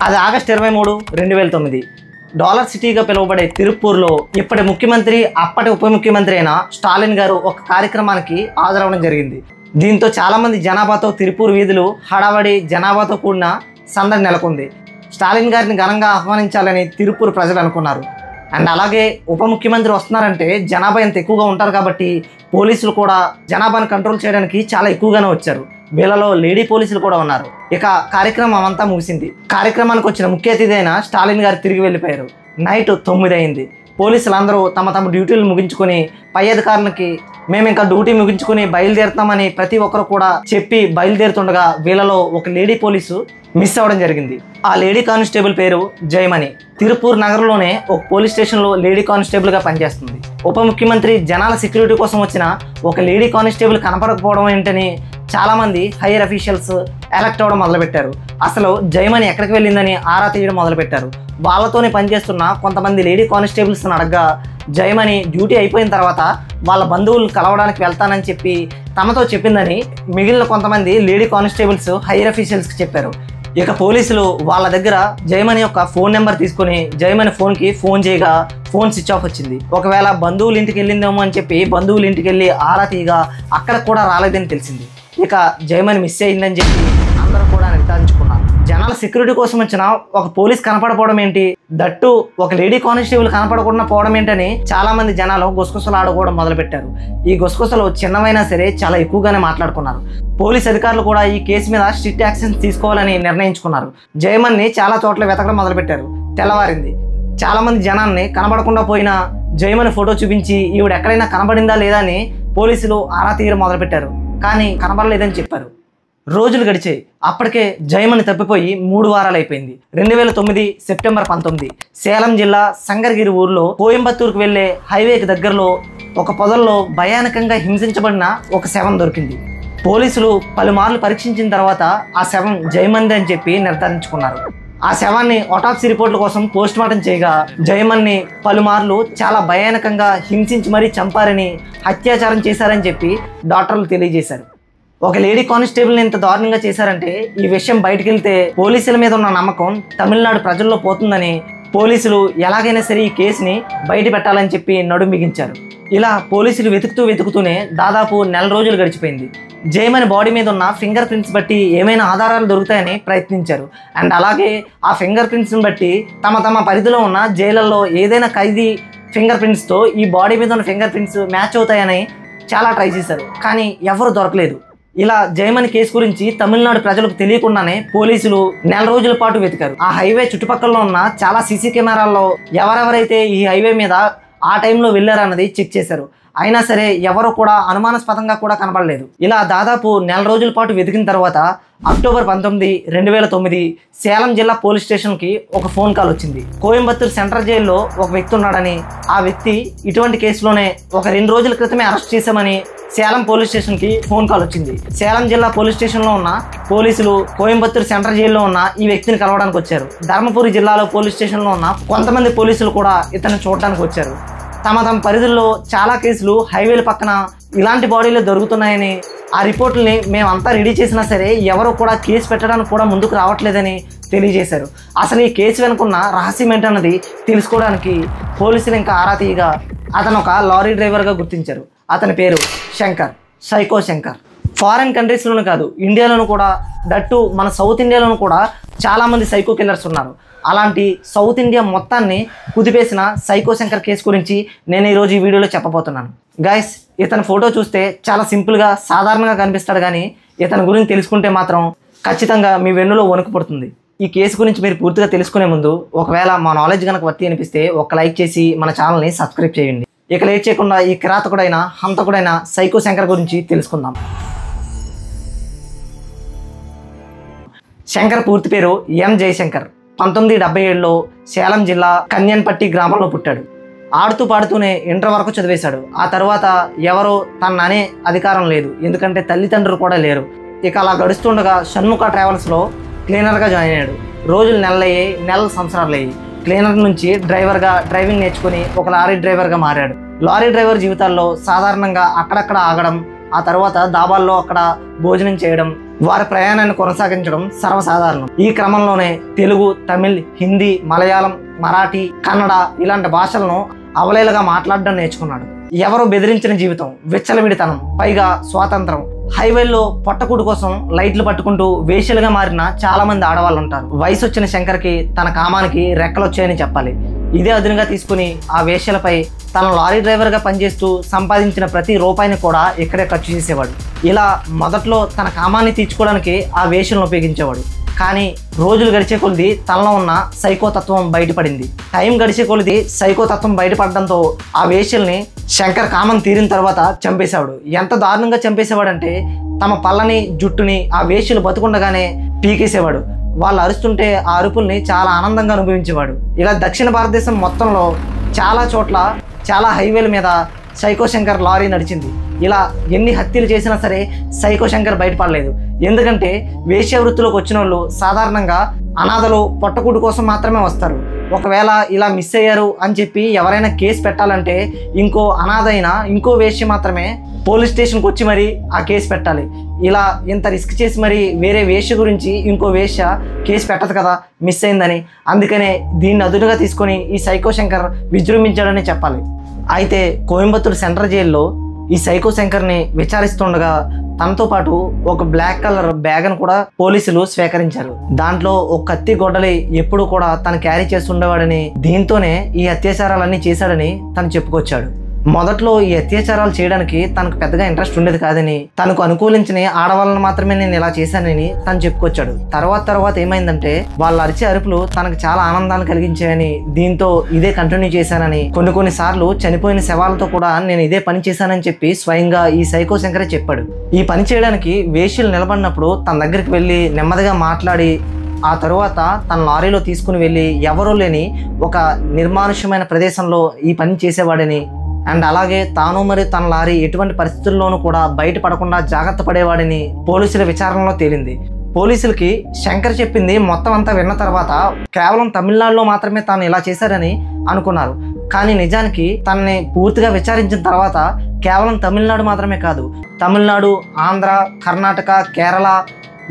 అది August 23, 2009. Dollar సిటీగా పిలువబడే తిరుపూర్లో ఇప్పటి ముఖ్యమంత్రి అప్పటి ఉప ముఖ్యమంత్రి అయిన స్టాలిన్ గారు ఒక కార్యక్రమానికి హాజరవడం జరిగింది. దీంతో చాలామంది జనాభాతో తిరుపూర్ వీధులు హడావడి జనాభాతో కూడిన సందడి నెలకొంది. స్టాలిన్ గారిని ఘనంగా ఆహ్వానించాలని తిరుపూర్ ప్రజలు అనుకున్నారు. అండ్ అలాగే ఉప ముఖ్యమంత్రి వస్తున్నారంటే జనాభా ఎంత ఎక్కువగా ఉంటారు కాబట్టి పోలీసులు కూడా జనాభాను కంట్రోల్ చేయడానికి చాలా ఎక్కువగానే వచ్చారు. వీళ్ళలో లేడీ పోలీసులు కూడా ఉన్నారు. ఇక కార్యక్రమం అంతా ముగిసింది. కార్యక్రమానికి వచ్చిన ముఖ్య అతిథి అయిన స్టాలిన్ గారు తిరిగి వెళ్ళిపోయారు. నైట్ 9 అయింది. పోలీసులందరూ తమ తమ డ్యూటీలు ముగించుకొని పై అధికారులకి మేము ఇంకా డ్యూటీ ముగించుకొని బయలుదేరుతామని ప్రతి ఒక్కరు కూడా చెప్పి బయలుదేరుతుండగా వీళ్ళలో ఒక లేడీ పోలీసు మిస్ అవ్వడం జరిగింది. ఆ లేడీ కానిస్టేబుల్ పేరు జయమణి. తిరుపూర్ నగరంలోనే ఒక పోలీస్ స్టేషన్లో లేడీ కానిస్టేబుల్గా పనిచేస్తుంది. ఉప ముఖ్యమంత్రి జనాల సెక్యూరిటీ కోసం వచ్చిన ఒక లేడీ కానిస్టేబుల్ కనపడకపోవడం ఏంటని చాలామంది హైయర్ అఫీషియల్స్ ఎలక్ట్ అవ్వడం మొదలుపెట్టారు. అసలు జయమణి ఎక్కడికి వెళ్ళిందని ఆరా తీయడం మొదలుపెట్టారు. వాళ్ళతోనే పనిచేస్తున్న కొంతమంది లేడీ కానిస్టేబుల్స్ని అడగ్గా జయమణి డ్యూటీ అయిపోయిన తర్వాత వాళ్ళ బంధువులను కలవడానికి వెళ్తానని చెప్పి తమతో చెప్పిందని మిగిలిన కొంతమంది లేడీ కానిస్టేబుల్స్ హైయర్ అఫీషియల్స్కి చెప్పారు. ఇక పోలీసులు వాళ్ళ దగ్గర జయమణి యొక్క ఫోన్ నెంబర్ తీసుకుని జయమణి ఫోన్కి ఫోన్ చేయగా ఫోన్ స్విచ్ ఆఫ్ వచ్చింది. ఒకవేళ బంధువులు ఇంటికి వెళ్ళిందేమో అని చెప్పి బంధువులు ఇంటికి వెళ్ళి ఆరా తీయగా అక్కడ కూడా రాలేదని తెలిసింది. ఇక జయమణి మిస్ అయిందని చెప్పి అందరూ కూడా నిర్ధారించుకున్నారు. జనాల సెక్యూరిటీ కోసం వచ్చిన ఒక పోలీస్ కనపడపోవడం ఏంటి, దట్టు ఒక లేడీ కానిస్టేబుల్ కనపడకుండా పోవడం ఏంటని చాలా మంది జనాలు గుసగుసలు ఆడుకోవడం మొదలుపెట్టారు. ఈ గుసగుసలు చిన్నవైనా సరే చాలా ఎక్కువగానే మాట్లాడుకున్నారు. పోలీస్ అధికారులు కూడా ఈ కేసు మీద స్ట్రిక్ట్ యాక్షన్స్ తీసుకోవాలని నిర్ణయించుకున్నారు. జయమణిని చాలా చోట్ల వెతకడం మొదలుపెట్టారు. తెల్లవారింది. చాలా మంది జనాన్ని కనబడకుండా పోయిన జయమణి ఫోటో చూపించి ఈవిడ ఎక్కడైనా కనబడిందా లేదా అని పోలీసులు ఆరా తీయడం మొదలుపెట్టారు. కానీ కనబడలేదని చెప్పారు. రోజులు గడిచాయి. అప్పటికే జయమణి తప్పిపోయి 3 వారాలు అయిపోయింది. 2009 సెప్టెంబర్ 19 సేలం జిల్లా సంగర్గిరి ఊర్లో కోయంబత్తూరుకు వెళ్లే హైవేకి దగ్గరలో ఒక పొదల్లో భయానకంగా హింసించబడిన ఒక శవం దొరికింది. పోలీసులు పలుమార్లు పరీక్షించిన తర్వాత ఆ శవం జయమణిది అని చెప్పి నిర్ధారించుకున్నారు. ఆ శవాన్ని ఆటోప్సీ రిపోర్ట్ల కోసం పోస్ట్ మార్టం చేయగా జయమణిని పలుమార్లు చాలా భయానకంగా హింసించి మరీ చంపారని, అత్యాచారం చేశారని చెప్పి డాక్టర్లు తెలియజేశారు. ఒక లేడీ కానిస్టేబుల్ని ఇంత దారుణంగా చేశారంటే ఈ విషయం బయటకు వెళ్తే పోలీసుల మీద ఉన్న నమ్మకం తమిళనాడు ప్రజల్లో పోతుందని పోలీసులు ఎలాగైనా సరే ఈ కేసుని బయట పెట్టాలని చెప్పి నడుం బిగించారు. ఇలా పోలీసులు వెతుకుతూనే దాదాపు 1 రోజులు గడిచిపోయింది. జయమణి బాడీ మీద ఉన్న ఫింగర్ ప్రింట్స్ బట్టి ఏమైనా ఆధారాలు దొరుకుతాయని ప్రయత్నించారు. అండ్ అలాగే ఆ ఫింగర్ ప్రింట్స్ని బట్టి తమ పరిధిలో ఉన్న జైళ్ళల్లో ఏదైనా ఖైదీ ఫింగర్ ప్రింట్స్తో ఈ బాడీ మీద ఉన్న ఫింగర్ ప్రింట్స్ మ్యాచ్ అవుతాయని చాలా ట్రై చేశారు. కానీ ఎవరు దొరకలేదు. ఇలా జయమణి కేసు గురించి తమిళనాడు ప్రజలకు తెలియకుండానే పోలీసులు 1 రోజుల పాటు వెతికారు. ఆ హైవే చుట్టుపక్కల ఉన్న చాలా సీసీ కెమెరాల్లో ఎవరెవరైతే ఈ హైవే మీద ఆ టైంలో వెళ్ళారన్నది చెక్ చేశారు. అయినా సరే ఎవరు కూడా అనుమానాస్పదంగా కూడా కనబడలేదు. ఇలా దాదాపు 1 రోజుల పాటు వెతికిన తర్వాత అక్టోబర్ 19, 2009 సేలం జిల్లా పోలీస్ స్టేషన్కి ఒక ఫోన్ కాల్ వచ్చింది. కోయంబత్తూరు సెంట్రల్ జైల్లో ఒక వ్యక్తి ఉన్నాడని, ఆ వ్యక్తి ఇటువంటి కేసులోనే ఒక 2 రోజుల క్రితమే అరెస్ట్ చేశామని సేలం పోలీస్ స్టేషన్కి ఫోన్ కాల్ వచ్చింది. సేలం జిల్లా పోలీస్ స్టేషన్లో ఉన్న పోలీసులు కోయంబత్తూరు సెంట్రల్ జైల్లో ఉన్న ఈ వ్యక్తిని కలవడానికి వచ్చారు. ధర్మపురి జిల్లాలో పోలీస్ స్టేషన్లో ఉన్న కొంతమంది పోలీసులు కూడా ఇతన్ని చూడడానికి వచ్చారు. తమ పరిధుల్లో చాలా కేసులు హైవేల పక్కన ఇలాంటి బాడీలు దొరుకుతున్నాయని, ఆ రిపోర్టుల్ని మేమంతా రెడీ చేసినా సరే ఎవరు కూడా కేసు పెట్టడానికి కూడా ముందుకు రావట్లేదని తెలియజేశారు. అసలు ఈ కేసు వెనుకున్న రహస్యం ఏంటన్నది తెలుసుకోవడానికి పోలీసులు ఇంకా ఆరా తీయగా అతను ఒక లారీ డ్రైవర్గా గుర్తించారు. అతని పేరు శంకర్, సైకో శంకర్. ఫారెన్ కంట్రీస్లోనూ కాదు, ఇండియాలోనూ కూడా, దట్టు మన సౌత్ ఇండియాలోనూ కూడా చాలామంది సైకో కిల్లర్స్ ఉన్నారు. అలాంటి సౌత్ ఇండియా మొత్తాన్ని కుదిపేసిన సైకో శంకర్ కేసు గురించి నేను ఈరోజు ఈ వీడియోలో చెప్పబోతున్నాను. గైస్, ఇతని ఫోటో చూస్తే చాలా సింపుల్గా సాధారణంగా కనిపిస్తాడు, కానీ ఇతని గురించి తెలుసుకుంటే మాత్రం ఖచ్చితంగా మీ వెన్నులో వణుకు పుడుతుంది. ఈ కేసు గురించి మీరు పూర్తిగా తెలుసుకునే ముందు ఒకవేళ మా నాలెడ్జ్ కనుక వర్తి అనిపిస్తే ఒక లైక్ చేసి మన ఛానల్ని సబ్స్క్రైబ్ చేయండి. ఇక లేట్ చేయకుండా ఈ కిరాతకుడైన హంతకుడైన సైకో శంకర్ గురించి తెలుసుకుందాం. శంకర్ పూర్తి పేరు ఎం జయశంకర్. 1977లో సేలం జిల్లా కన్యన్పట్టి గ్రామంలో పుట్టాడు. ఆడుతూ పాడుతూనే ఇంటర్ వరకు చదివేశాడు. ఆ తర్వాత ఎవరో తన అనే అధికారం లేదు, ఎందుకంటే తల్లిదండ్రులు కూడా లేరు. ఇక అలా గడుస్తుండగా షణ్ముఖ ట్రావెల్స్లో క్లీనర్గా జాయిన్ అయ్యాడు. రోజులు నెలలయ్యాయి, నెలలు సంవత్సరాలు అయ్యాయి. క్లీనర్ నుంచి డ్రైవర్గా డ్రైవింగ్ నేర్చుకుని ఒక లారీ డ్రైవర్గా మారాడు. లారీ డ్రైవర్ జీవితాల్లో సాధారణంగా అక్కడక్కడ ఆగడం, ఆ తర్వాత దాబాల్లో అక్కడ భోజనం చేయడం, వారి ప్రయాణాన్ని కొనసాగించడం సర్వసాధారణం. ఈ క్రమంలోనే తెలుగు, తమిళ్, హిందీ, మలయాళం, మరాఠీ, కన్నడ ఇలాంటి భాషలను అవలేలుగా మాట్లాడడం నేర్చుకున్నాడు. ఎవరు బెదిరించిన జీవితం, విచ్చలవిడితనం, పైగా స్వాతంత్రం. హైవేల్లో పొట్టకూడు కోసం లైట్లు పట్టుకుంటూ వేశ్యలుగా మారిన చాలా మంది ఆడవాళ్ళు ఉంటారు. వయసు వచ్చిన శంకర్కి తన కామానికి రెక్కలు వచ్చాయని చెప్పాలి. ఇదే అదునుగా తీసుకుని ఆ వేశ్యలపై తన లారీ డ్రైవర్గా పనిచేస్తూ సంపాదించిన ప్రతి రూపాయిని కూడా ఇక్కడే ఖర్చు చేసేవాడు. ఇలా మొదట్లో తన కామాన్ని తీర్చుకోవడానికి ఆ వేశ్యలను ఉపయోగించేవాడు. కానీ రోజులు గడిచే కొలది తనలో ఉన్న సైకోతత్వం బయటపడింది. టైం గడిచే కొలది సైకోతత్వం బయటపడడంతో ఆ వేశ్యల్ని శంకర్ కామం తీరిన తర్వాత చంపేశాడు. ఎంత దారుణంగా చంపేసేవాడంటే తమ పళ్ళని, జుట్టుని ఆ వేశ్యలు బతుకుండగానే పీకేసేవాడు. వాళ్ళు అరుస్తుంటే ఆ అరుపుల్ని చాలా ఆనందంగా అనుభవించేవాడు. ఇలా దక్షిణ భారతదేశం మొత్తంలో చాలా చోట్ల, చాలా హైవేల మీద సైకో శంకర్ లారీ నడిచింది. ఇలా ఎన్ని హత్యలు చేసినా సరే సైకో శంకర్ బయటపడలేదు. ఎందుకంటే వేశ్య వృత్తిలోకి వచ్చిన వాళ్ళు సాధారణంగా అనాథలు, పొట్టకూడు కోసం మాత్రమే వస్తారు. ఒకవేళ ఇలా మిస్ అయ్యారు అని చెప్పి ఎవరైనా కేసు పెట్టాలంటే ఇంకో అనాథ అయినా ఇంకో వేశ్య మాత్రమే పోలీస్ స్టేషన్కి వచ్చి మరి ఆ కేసు పెట్టాలి. ఇలా ఇంత రిస్క్ చేసి మరి వేరే వేశ్య గురించి ఇంకో వేశ్య కేసు పెట్టదు కదా మిస్ అయిందని. అందుకనే దీన్ని అదునుగా తీసుకొని ఈ సైకో శంకర్ విజృంభించాడని చెప్పాలి. అయితే కోయంబత్తూరు సెంట్రల్ జైల్లో ఈ సైకో శంకర్ని విచారిస్తుండగా తనతో పాటు ఒక బ్లాక్ కలర్ బ్యాగ్ను కూడా పోలీసులు స్వీకరించారు. దాంట్లో ఒక కత్తి, గొడ్డలి ఎప్పుడు కూడా తను క్యారీ చేస్తుండేవాడని, దీంతోనే ఈ అత్యాచారాలన్నీ చేశాడని తను చెప్పుకొచ్చాడు. మొదట్లో ఈ అత్యాచారాలు చేయడానికి తనకు పెద్దగా ఇంట్రెస్ట్ ఉండేది కాదని, తనకు అనుకూలించిన ఆడవాళ్ళని మాత్రమే నేను ఇలా చేశానని తను చెప్పుకొచ్చాడు. తర్వాత ఏమైందంటే వాళ్ళ అరిచే అరుపులు తనకు చాలా ఆనందాన్ని కలిగించాయని, దీంతో ఇదే కంటిన్యూ చేశానని, కొన్ని సార్లు చనిపోయిన శవాలతో కూడా నేను ఇదే పని చేశానని చెప్పి స్వయంగా ఈ సైకో శంకరే చెప్పాడు. ఈ పని చేయడానికి వేశ్యలు నిలబడినప్పుడు తన దగ్గరికి వెళ్ళి నెమ్మదిగా మాట్లాడి ఆ తరువాత తన లారీలో తీసుకుని వెళ్ళి ఎవరూ లేని ఒక నిర్మానుష్యమైన ప్రదేశంలో ఈ పని చేసేవాడని, అండ్ అలాగే తాను మరియు తన లారీ ఎటువంటి పరిస్థితుల్లోనూ కూడా బయటపడకుండా జాగ్రత్త పడేవాడని పోలీసుల విచారణలో తేలింది. పోలీసులకి శంకర్ చెప్పింది మొత్తం అంతా విన్న తర్వాత కేవలం తమిళనాడులో మాత్రమే తాను ఇలా చేశారని అనుకున్నారు. కానీ నిజానికి తనని పూర్తిగా విచారించిన తర్వాత కేవలం తమిళనాడు మాత్రమే కాదు, తమిళనాడు, ఆంధ్ర, కర్ణాటక, కేరళ,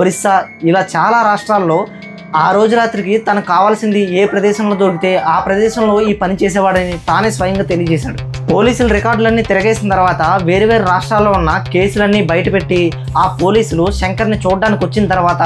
ఒరిస్సా ఇలా చాలా రాష్ట్రాల్లో ఆ రోజు రాత్రికి తనకు కావాల్సింది ఏ ప్రదేశంలో దొరికితే ఆ ప్రదేశంలో ఈ పని చేసేవాడని తానే స్వయంగా తెలియజేశాడు. పోలీసులు రికార్డులన్నీ తిరగేసిన తర్వాత వేరు రాష్ట్రాల్లో ఉన్న కేసులన్నీ బయటపెట్టి ఆ పోలీసులు శంకర్ని చూడడానికి వచ్చిన తర్వాత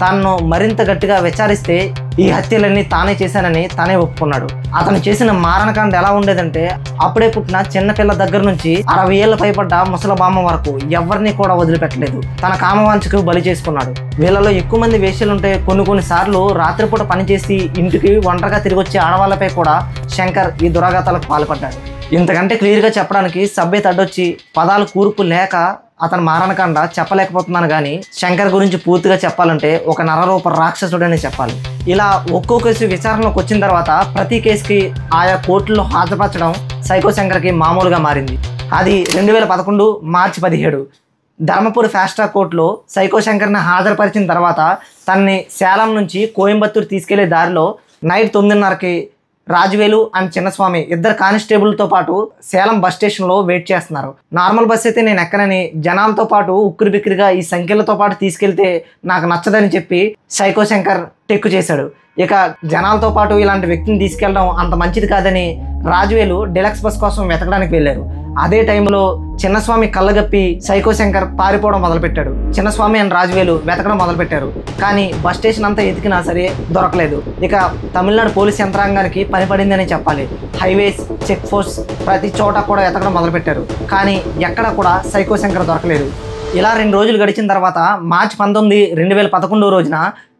తనను మరింత గట్టిగా విచారిస్తే ఈ హత్యలన్నీ తానే చేశానని తానే ఒప్పుకున్నాడు. అతను చేసిన మారణకాండ ఎలా ఉండేదంటే అప్పుడే పుట్టిన చిన్నపిల్ల దగ్గర నుంచి 60 ఏళ్ల పైబడ్డ ముసలబామ్మ వరకు ఎవరిని కూడా వదిలిపెట్టలేదు. తన కామవాంఛకు బలి చేసుకున్నాడు. వీళ్ళలో ఎక్కువ మంది వేశ్యలుంటే కొన్ని సార్లు రాత్రిపూట పనిచేసి ఇంటికి ఒంటరిగా తిరిగి వచ్చే ఆడవాళ్ళపై కూడా శంకర్ ఈ దురాఘాతాలకు పాల్పడ్డాడు. ఇంతకంటే క్లియర్గా చెప్పడానికి సభ్యత అడ్డొచ్చి పదాలు కూర్పు లేక అతను మారణకాండ చెప్పలేకపోతున్నాను. కానీ శంకర్ గురించి పూర్తిగా చెప్పాలంటే ఒక నరరూప రాక్షసుడని చెప్పాలి. ఇలా ఒక్కో కేసు విచారణలోకి వచ్చిన తర్వాత ప్రతి కేసుకి ఆయా కోర్టులో హాజరుపరచడం సైకో శంకర్కి మామూలుగా మారింది. అది 2011 మార్చి 17 ధర్మపురి ఫాస్ట్ ట్రాక్ కోర్టులో సైకో శంకర్ని హాజరుపరిచిన తర్వాత తనని సేలం నుంచి కోయంబత్తూరు తీసుకెళ్లే దారిలో నైట్ 9:30కి రాజువేలు అండ్ చిన్నస్వామి ఇద్దరు కానిస్టేబుల్తో పాటు సేలం బస్ స్టేషన్లో వెయిట్ చేస్తున్నారు. నార్మల్ బస్ అయితే నేను ఎక్కనని, జనాలతో పాటు ఉక్కిరి బిక్కిరిగా ఈ సంఖ్యలతో పాటు తీసుకెళ్తే నాకు నచ్చదని చెప్పి సైకో శంకర్ టెక్కు చేశాడు. ఇక జనాలతో పాటు ఇలాంటి వ్యక్తిని తీసుకెళ్ళడం అంత మంచిది కాదని రాజువేలు డీలక్స్ బస్ కోసం వెతకడానికి వెళ్ళారు. అదే టైంలో చిన్నస్వామి కళ్ళగప్పి సైకో శంకర్ పారిపోవడం మొదలుపెట్టాడు. చిన్నస్వామి అండ్ రాజువేలు వెతకడం మొదలుపెట్టారు. కానీ బస్ స్టేషన్ అంతా ఎతికినా సరే దొరకలేదు. ఇక తమిళనాడు పోలీస్ యంత్రాంగానికి పని పడిందని చెప్పాలి. హైవేస్, చెక్ పోస్ట్ ప్రతి చోట కూడా వెతకడం మొదలుపెట్టారు. కానీ ఎక్కడ కూడా సైకో శంకర్ దొరకలేదు. ఇలా 2 రోజులు గడిచిన తర్వాత మార్చి 19, 2011 రోజున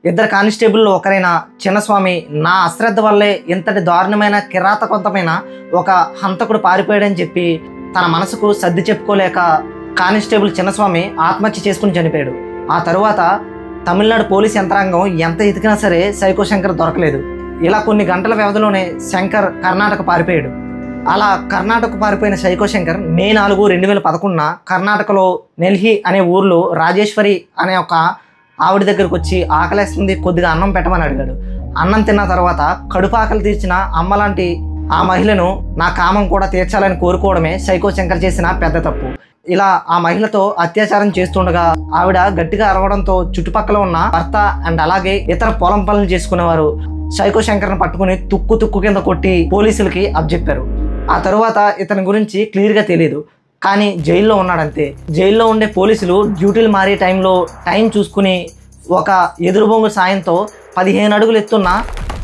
ఇద్దరు కానిస్టేబుల్లో ఒకరైన చిన్నస్వామి నా అశ్రద్ధ వల్లే ఇంతటి దారుణమైన కిరాతకంతమైన ఒక హంతకుడు పారిపోయాడని చెప్పి తన మనసుకు సర్ది చెప్పుకోలేక కానిస్టేబుల్ చిన్నస్వామి ఆత్మహత్య చేసుకుని చనిపోయాడు. ఆ తరువాత తమిళనాడు పోలీస్ యంత్రాంగం ఎంత ఎతికినా సరే సైకో శంకర్ దొరకలేదు. ఇలా కొన్ని గంటల వ్యవధిలోనే శంకర్ కర్ణాటక పారిపోయాడు. అలా కర్ణాటక పారిపోయిన సైకో శంకర్ మే 4, 2011 కర్ణాటకలో నెల్హి అనే ఊర్లో రాజేశ్వరి అనే ఒక ఆవిడ దగ్గరకు వచ్చి ఆకలేస్తుంది, కొద్దిగా అన్నం పెట్టమని అడిగాడు. అన్నం తిన్న తర్వాత కడుపు ఆకలి తీర్చిన అమ్మలాంటి ఆ మహిళను నా కామం కూడా తీర్చాలని కోరుకోవడమే సైకో శంకర్ చేసిన పెద్ద తప్పు. ఇలా ఆ మహిళతో అత్యాచారం చేస్తుండగా ఆవిడ గట్టిగా అరవడంతో చుట్టుపక్కల ఉన్న భర్త అండ్ అలాగే ఇతర పొలం పనులు చేసుకునేవారు సైకో శంకర్ని పట్టుకుని తుక్కు కింద కొట్టి పోలీసులకి అప్పచెప్పారు. ఆ తరువాత ఇతని గురించి క్లియర్గా తెలియదు, కానీ జైల్లో ఉన్నాడంతే. జైల్లో ఉండే పోలీసులు డ్యూటీలు మారే టైంలో టైం చూసుకుని ఒక ఎదురుబొంగు సాయంతో 15 అడుగులు ఎత్తున్న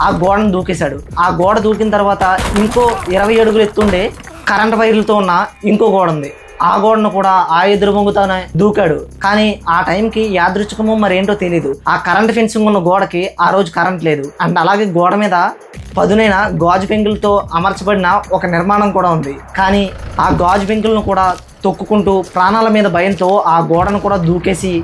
ఆ గోడను దూకేశాడు. ఆ గోడ దూకిన తర్వాత ఇంకో 20 అడుగులు ఎత్తుండే కరెంట్ వైర్లతో ఉన్న ఇంకో గోడ ఉంది. ఆ గోడను కూడా ఆ ఎదురుబొంగుతోనే దూకాడు. కానీ ఆ టైంకి యాదృచ్ఛికమో మరేంటో తెలీదు, ఆ కరెంట్ ఫెన్సింగ్ ఉన్న గోడకి ఆ రోజు కరెంట్ లేదు. అండ్ అలాగే గోడ మీద పదునైన గాజు పెంకులతో అమర్చబడిన ఒక నిర్మాణం కూడా ఉంది. కానీ ఆ గాజు పెంకులను కూడా తొక్కుకుంటూ ప్రాణాల మీద భయంతో ఆ గోడను కూడా దూకేసి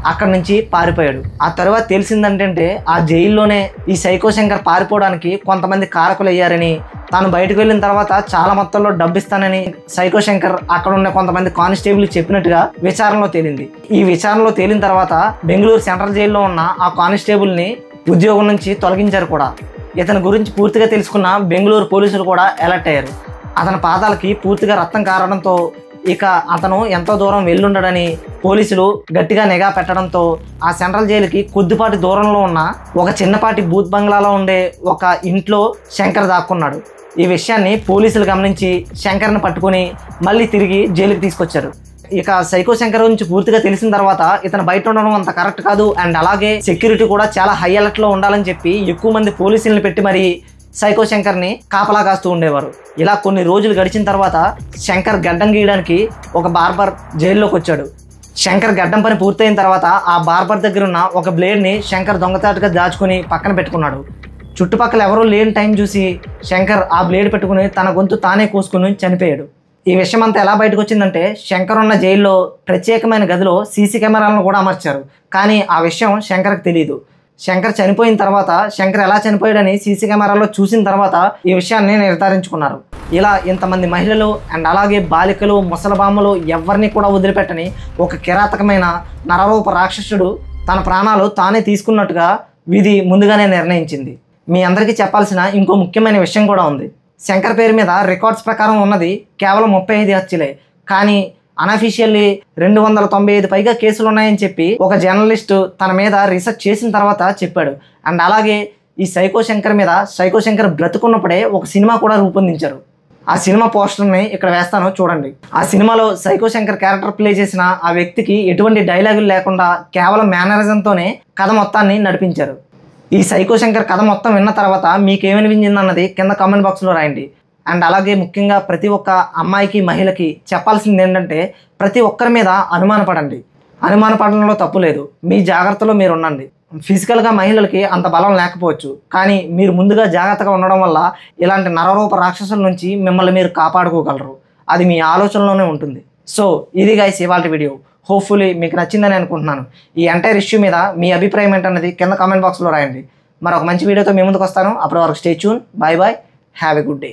అక్కడి నుంచి పారిపోయాడు. ఆ తర్వాత తెలిసిందంటే ఆ జైల్లోనే ఈ సైకో శంకర్ పారిపోవడానికి కొంతమంది కారకులు అయ్యారని, తాను బయటకు వెళ్ళిన తర్వాత చాలా మొత్తంలో డబ్బు ఇస్తానని సైకో శంకర్ అక్కడ ఉన్న కొంతమంది కానిస్టేబుల్ చెప్పినట్టుగా విచారణలో తేలింది. ఈ విచారణలో తేలిన తర్వాత బెంగళూరు సెంట్రల్ జైల్లో ఉన్న ఆ కానిస్టేబుల్ని ఉద్యోగం నుంచి తొలగించారు కూడా. ఇతని గురించి పూర్తిగా తెలుసుకున్న బెంగళూరు పోలీసులు కూడా అలర్ట్ అయ్యారు. అతని పాదాలకి పూర్తిగా రక్తం కారడంతో ఇక అతను ఎంతో దూరం వెళ్ళుండడని పోలీసులు గట్టిగా నిఘా పెట్టడంతో ఆ సెంట్రల్ జైలుకి కొద్దిపాటి దూరంలో ఉన్న ఒక చిన్నపాటి బూత్ బంగ్లాలో ఉండే ఒక ఇంట్లో శంకర్ దాక్కున్నాడు. ఈ విషయాన్ని పోలీసులు గమనించి శంకర్ని పట్టుకుని మళ్ళీ తిరిగి జైలుకి తీసుకొచ్చారు. ఇక సైకో శంకర్ గురించి పూర్తిగా తెలిసిన తర్వాత ఇతను బయట ఉండడం అంత కరెక్ట్ కాదు, అండ్ అలాగే సెక్యూరిటీ కూడా చాలా హై అలర్ట్ లో ఉండాలని చెప్పి ఎక్కువ మంది పోలీసులను పెట్టి మరి సైకో శంకర్ని కాపలా కాస్తూ ఉండేవారు. ఇలా కొన్ని రోజులు గడిచిన తర్వాత శంకర్ గడ్డం గీయడానికి ఒక బార్బర్ జైల్లోకి వచ్చాడు. శంకర్ గడ్డం పని పూర్తయిన తర్వాత ఆ బార్బర్ దగ్గర ఉన్న ఒక బ్లేడ్ని శంకర్ దొంగచాటుగా దాచుకుని పక్కన పెట్టుకున్నాడు. చుట్టుపక్కల ఎవరూ లేని టైం చూసి శంకర్ ఆ బ్లేడ్ పెట్టుకుని తన గొంతు తానే కోసుకుని చనిపోయాడు. ఈ విషయం అంతా ఎలా బయటకు వచ్చిందంటే శంకర్ ఉన్న జైల్లో ప్రత్యేకమైన గదిలో సీసీ కెమెరాలను కూడా అమర్చారు. కానీ ఆ విషయం శంకర్కి తెలియదు. శంకర్ చనిపోయిన తర్వాత శంకర్ ఎలా చనిపోయాడని సీసీ కెమెరాలో చూసిన తర్వాత ఈ విషయాన్ని నిర్ధారించుకున్నారు. ఇలా ఇంతమంది మహిళలు అండ్ అలాగే బాలికలు ముసలబామ్మలు ఎవరిని కూడా వదిలిపెట్టని ఒక కిరాతకమైన నరరూప రాక్షసుడు తన ప్రాణాలు తానే తీసుకున్నట్టుగా విధి ముందుగానే నిర్ణయించింది. మీ అందరికీ చెప్పాల్సిన ఇంకో ముఖ్యమైన విషయం కూడా ఉంది. శంకర్ పేరు మీద రికార్డ్స్ ప్రకారం ఉన్నది కేవలం 35 హత్యలే. కానీ అన్అఫీషియల్లీ 295 పైగా కేసులు ఉన్నాయని చెప్పి ఒక జర్నలిస్ట్ తన మీద రీసెర్చ్ చేసిన తర్వాత చెప్పాడు. అండ్ అలాగే ఈ సైకో శంకర్ మీద సైకో శంకర్ బ్రతుకున్నప్పుడే ఒక సినిమా కూడా రూపొందించారు. ఆ సినిమా పోస్టర్ని ఇక్కడ వేస్తాను చూడండి. ఆ సినిమాలో సైకో శంకర్ క్యారెక్టర్ ప్లే చేసిన ఆ వ్యక్తికి ఎటువంటి డైలాగులు లేకుండా కేవలం మేనరిజంతోనే కథ మొత్తాన్ని నడిపించారు. ఈ సైకో శంకర్ కథ మొత్తం విన్న తర్వాత మీకేమనిపించింది అన్నది కింద కామెంట్ బాక్స్లో రాయండి. అండ్ అలాగే ముఖ్యంగా ప్రతి ఒక్క అమ్మాయికి మహిళకి చెప్పాల్సింది ఏంటంటే ప్రతి ఒక్కరి మీద అనుమానపడండి. అనుమానపడడంలో తప్పు లేదు, మీ జాగ్రత్తలో మీరు ఉండండి. ఫిజికల్గా మహిళలకి అంత బలం లేకపోవచ్చు, కానీ మీరు ముందుగా జాగ్రత్తగా ఉండడం వల్ల ఇలాంటి నరరూప రాక్షసుల నుంచి మిమ్మల్ని మీరు కాపాడుకోగలరు. అది మీ ఆలోచనలోనే ఉంటుంది. సో ఇది గైస్ ఇవాళ వీడియో. హోప్ఫుల్లీ మీకు నచ్చిందని అనుకుంటున్నాను. ఈ ఎంటైర్ ఇష్యూ మీద మీ అభిప్రాయం ఏంటన్నది కింద కామెంట్ బాక్స్లో రాయండి. మరొక మంచి వీడియోతో మీ ముందుకు వస్తాను. అప్పటి వరకు stay tune. Bye bye. Have a good day.